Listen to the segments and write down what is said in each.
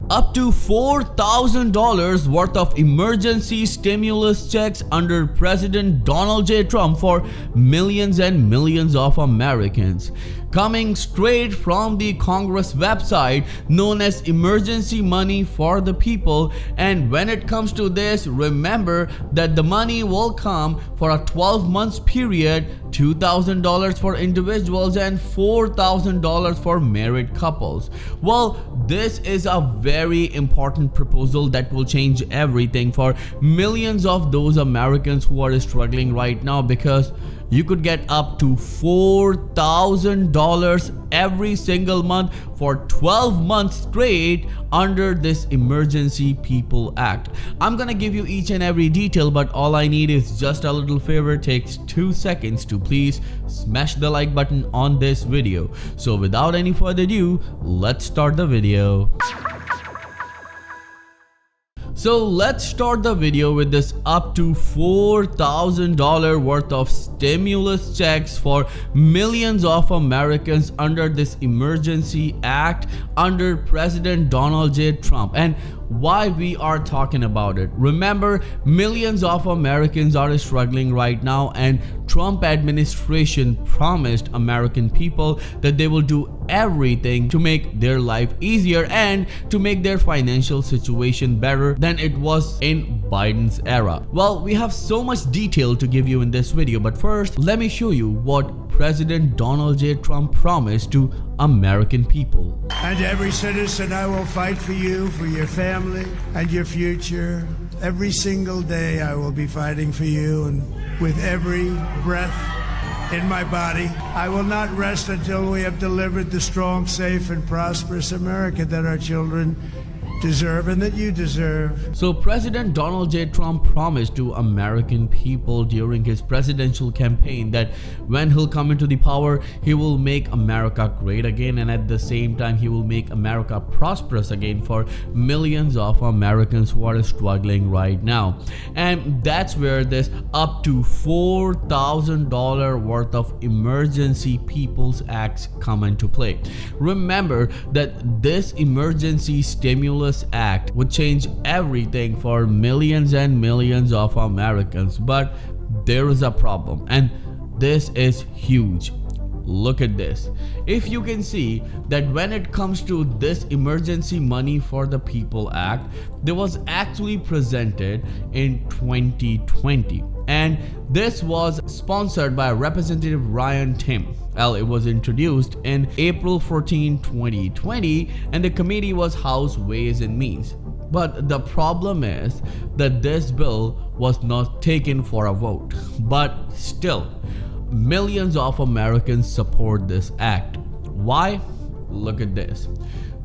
up to $4,000 worth of emergency stimulus checks under President Donald J. Trump for millions and millions of Americans. Coming straight from the Congress website known as Emergency Money for the People. And when it comes to this, remember that the money will come for a 12 months period, $2,000 for individuals and $4,000 for married couples. Well, this is a very important proposal that will change everything for millions of those Americans who are struggling right now, because you could get up to $4,000 every single month for 12 months straight under this Emergency People Act. I'm gonna give you each and every detail, but all I need is just a little favor. It takes 2 seconds to please smash the like button on this video. So without any further ado, let's start the video. So let's start the video with this up to $4,000 worth of stimulus checks for millions of Americans under this Emergency Act under President Donald J. Trump. And why we are talking about it. Remember, millions of Americans are struggling right now, and Trump administration promised American people that they will do everything to make their life easier and to make their financial situation better than it was in Biden's era. Well, we have so much detail to give you in this video, but first let me show you what President Donald J. Trump promised to American people. And every citizen, I will fight for you, for your family and your future. Every single day I will be fighting for you, and with every breath in my body, I will not rest until we have delivered the strong, safe and prosperous America that our children deserve and that you deserve. So President Donald J. Trump promised to American people during his presidential campaign that when he'll come into the power, he will make America great again, and at the same time he will make America prosperous again for millions of Americans who are struggling right now. And that's where this up to $4,000 worth of Emergency People's Acts come into play. Remember that this emergency stimulus act would change everything for millions and millions of Americans, but there is a problem, and this is huge. Look at this. If you can see that when it comes to this Emergency Money for the People Act, there was actually presented in 2020, and this was sponsored by Representative Ryan Tim. Well, it was introduced in April 14, 2020, and the committee was House Ways and Means. But the problem is that this bill was not taken for a vote. But still, millions of Americans support this act. Why? Look at this.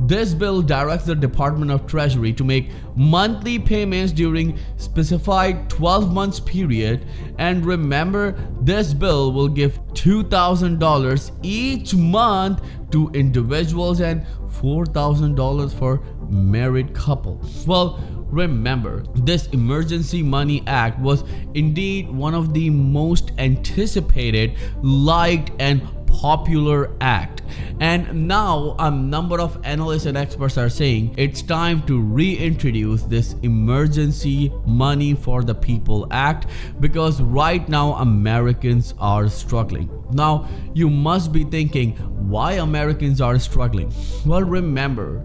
This bill directs the Department of Treasury to make monthly payments during specified 12 months period. And remember, this bill will give $2,000 each month to individuals and $4,000 for married couples. Well, remember, this Emergency Money Act was indeed one of the most anticipated, liked and popular act, and now a number of analysts and experts are saying it's time to reintroduce this Emergency Money for the People Act, because right now Americans are struggling. Now you must be thinking, why Americans are struggling? Well, remember,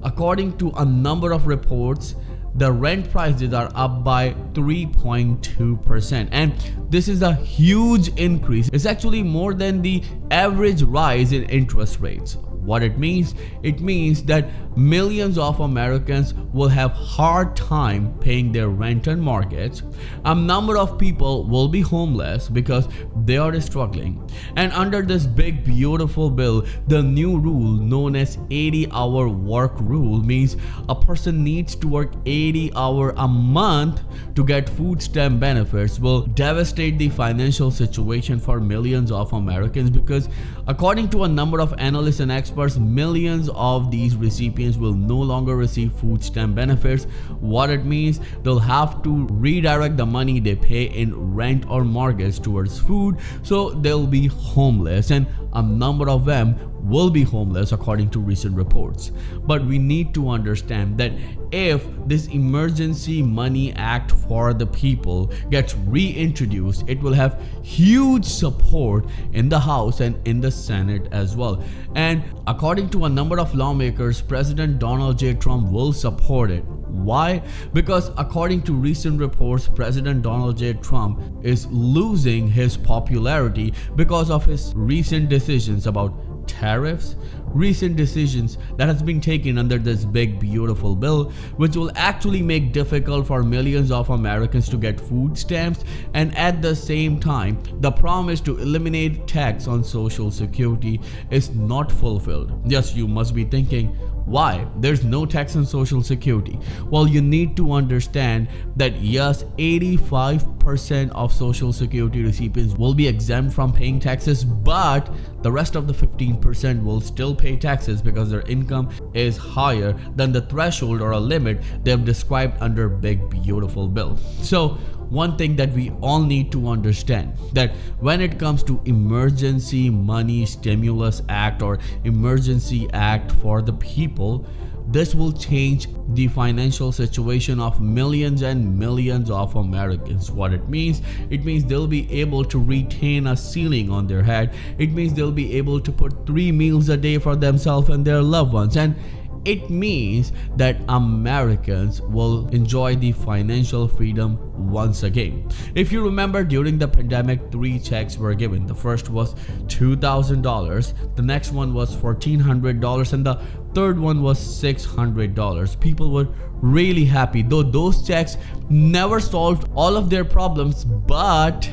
according to a number of reports, the rent prices are up by 3.2%, and this is a huge increase. It's actually more than the average rise in interest rates. What it means that millions of Americans will have hard time paying their rent and mortgage. A number of people will be homeless because they are struggling. And under this big beautiful bill, the new rule known as 80-hour work rule means a person needs to work 80 hours a month to get food stamp benefits will devastate the financial situation for millions of Americans, because according to a number of analysts and experts, millions of these recipients will no longer receive food stamp benefits. What it means, they'll have to redirect the money they pay in rent or mortgage towards food, so they'll be homeless, and a number of them will be homeless according to recent reports. But we need to understand that if this Emergency Money Act for the People gets reintroduced, it will have huge support in the House and in the Senate as well. And according to a number of lawmakers, President Donald J. Trump will support it. Why? Because according to recent reports, President Donald J. Trump is losing his popularity because of his recent decisions about tariffs, recent decisions that has been taken under this big beautiful bill, which will actually make difficult for millions of Americans to get food stamps, and at the same time the promise to eliminate tax on Social Security is not fulfilled. Yes, you must be thinking, why? There's no tax on Social Security. Well, you need to understand that yes, 85% of Social Security recipients will be exempt from paying taxes, but the rest of the 15% will still pay taxes because their income is higher than the threshold or a limit they have described under Big Beautiful Bill. So one thing that we all need to understand, that when it comes to Emergency Money Stimulus Act or Emergency Act for the People, this will change the financial situation of millions and millions of Americans. What it means they'll be able to retain a ceiling on their head. It means they'll be able to put 3 meals a day for themselves and their loved ones. And it means that Americans will enjoy the financial freedom once again. If you remember, during the pandemic, 3 checks were given. The first was $2,000, the next one was $1,400, and the third one was $600. People were really happy, though those checks never solved all of their problems, but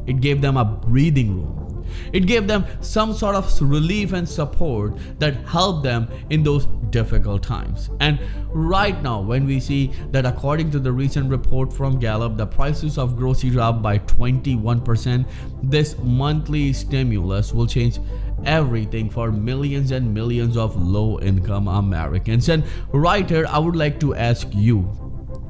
it gave them a breathing room. It gave them some sort of relief and support that helped them in those difficult times. And right now, when we see that according to the recent report from Gallup, the prices of groceries are up by 21%, this monthly stimulus will change everything for millions and millions of low-income Americans. And right here, I would like to ask you,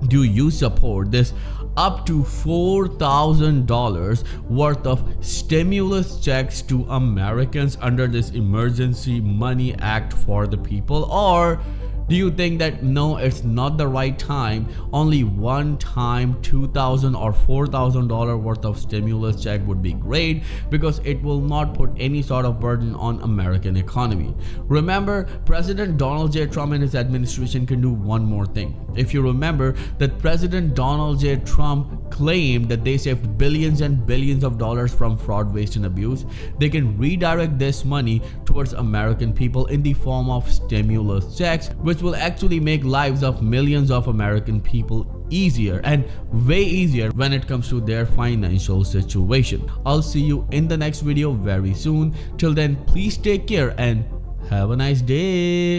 do you support this up to $4,000 worth of stimulus checks to Americans under this Emergency Money Act for the People? Or do you think that no, it's not the right time, only one time $2,000 or $4,000 worth of stimulus check would be great because it will not put any sort of burden on American economy? Remember, President Donald J. Trump and his administration can do one more thing. If you remember that President Donald J. Trump claimed that they saved billions and billions of dollars from fraud, waste, and abuse, they can redirect this money towards American people in the form of stimulus checks, which will actually make lives of millions of American people easier, and way easier when it comes to their financial situation. I'll see you in the next video very soon. Till then, please take care and have a nice day.